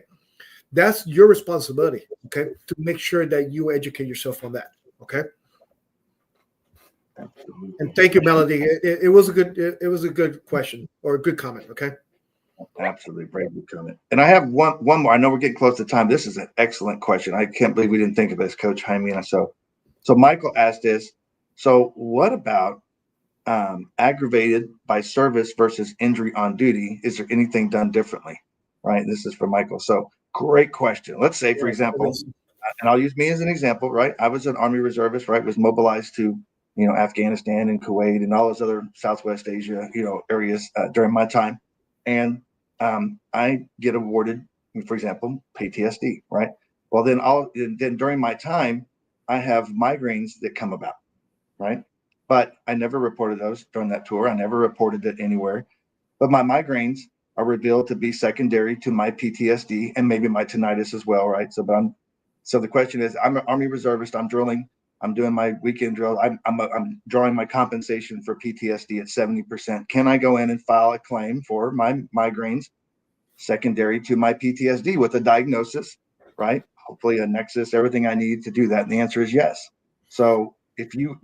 That's your responsibility. Okay. To make sure that you educate yourself on that. Okay. And thank you, Melody. It was a good question or a good comment. Okay. Absolutely, very good comment. And I have one more. I know we're getting close to time. This is an excellent question. I can't believe we didn't think of this, Coach Jaime. So Michael asked this. So what about aggravated by service versus injury on duty? Is there anything done differently? Right. This is for Michael. So great question. Let's say, for example, and I'll use me as an example. Right. I was an Army reservist. Right. Was mobilized to Afghanistan and Kuwait and all those other Southwest Asia, areas during my time. And I get awarded, for example, PTSD, right? Well, then during my time, I have migraines that come about, right? But I never reported those during that tour. I never reported it anywhere. But my migraines are revealed to be secondary to my PTSD and maybe my tinnitus as well, right? So the question is, I'm an Army reservist. I'm drilling. I'm doing my weekend drill. I'm drawing my compensation for PTSD at 70%. Can I go in and file a claim for my migraines secondary to my PTSD with a diagnosis, right? Hopefully a nexus, everything I need to do that. And the answer is yes. So if your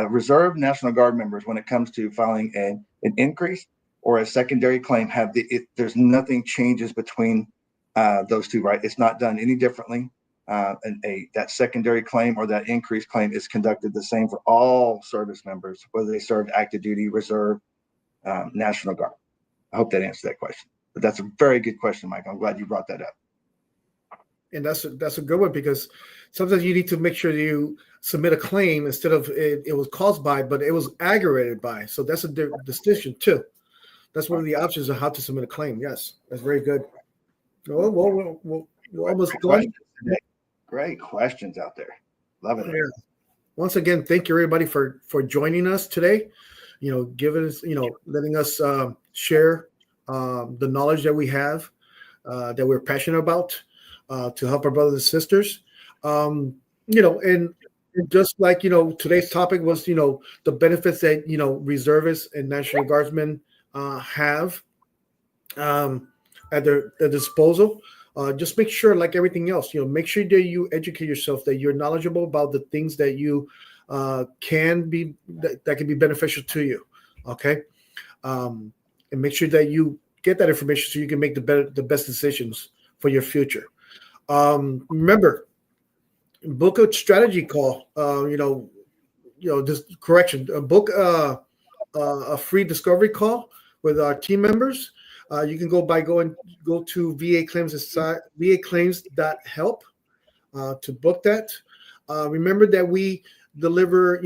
Reserve National Guard members, when it comes to filing an increase or a secondary claim, there's nothing changes between those two, right? It's not done any differently. That secondary claim or that increased claim is conducted the same for all service members, whether they served active duty, reserve, National Guard. I hope that answers that question. But that's a very good question, Mike. I'm glad you brought that up. And that's a good one, because sometimes you need to make sure you submit a claim instead of it was caused by, but it was aggravated by. So that's a distinction too. That's one of the options of how to submit a claim. Yes, that's very good. Well, we're almost done. Great questions out there. Love it. Yeah. Once again, thank you everybody for joining us today. Giving us, letting us share the knowledge that we have, that we're passionate about, to help our brothers and sisters. And just like today's topic was the benefits that reservists and National Guardsmen have at their disposal. Just make sure, like everything else, make sure that you educate yourself, that you're knowledgeable about the things that you can be that can be beneficial to you. Okay, and make sure that you get that information so you can make the best decisions for your future. Remember, book a strategy call. This correction. Book a free discovery call with our team members. You can go to VAclaims.help to book that. Remember that we deliver,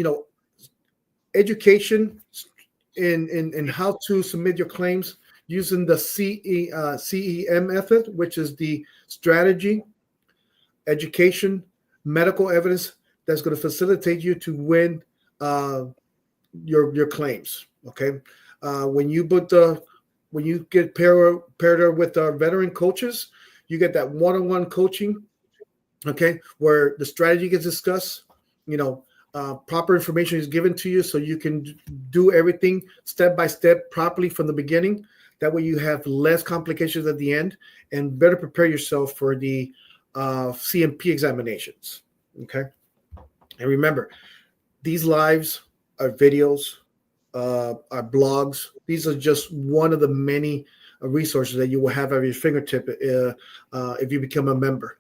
education in how to submit your claims using the CEM method, which is the strategy, education, medical evidence that's going to facilitate you to win your claims. Okay, when you get paired with our veteran coaches, you get that one-on-one coaching. Okay, where the strategy gets discussed. Proper information is given to you so you can do everything step by step properly from the beginning. That way you have less complications at the end and better prepare yourself for the CMP examinations. Okay. And remember, these lives are videos, are blogs. These are just one of the many resources that you will have at your fingertip if you become a member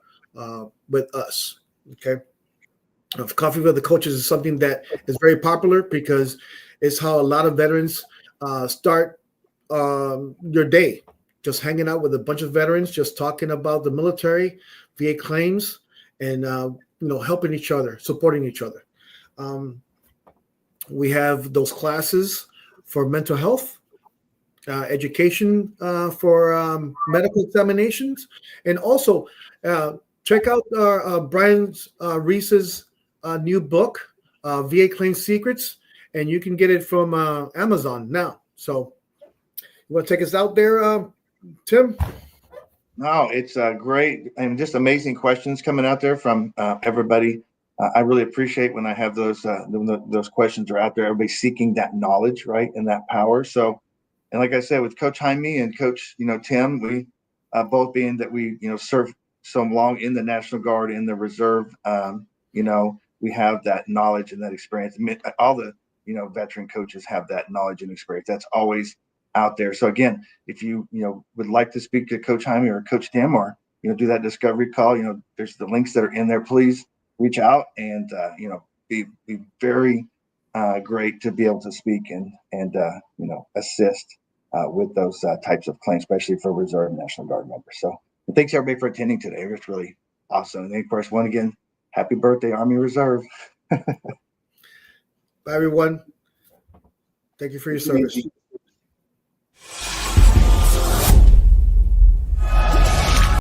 with us. Okay. Coffee with the Coaches is something that is very popular because it's how a lot of veterans start your day, just hanging out with a bunch of veterans, just talking about the military, VA claims, and helping each other, supporting each other. We have those classes for mental health, education for medical examinations, and also check out Brian Reese's new book, VA Claim Secrets, and you can get it from Amazon now. So, you want to take us out there, Tim? No, it's great and just amazing questions coming out there from everybody. I really appreciate when I have those questions are out there. Everybody's seeking that knowledge, right, and that power. So, and like I said, with Coach Jaime and Coach, Tim, we both being that we, served so long in the National Guard, in the Reserve, we have that knowledge and that experience. All the, veteran coaches have that knowledge and experience. That's always out there. So again, if you, would like to speak to Coach Jaime or Coach Tim or, do that discovery call, there's the links that are in there. Please reach out and, be very great to be able to speak and assist with those types of claims, especially for Reserve and National Guard members. So thanks everybody for attending today. It's really awesome. And then of course, once again, happy birthday, Army Reserve. Bye, everyone. Thank you for your service.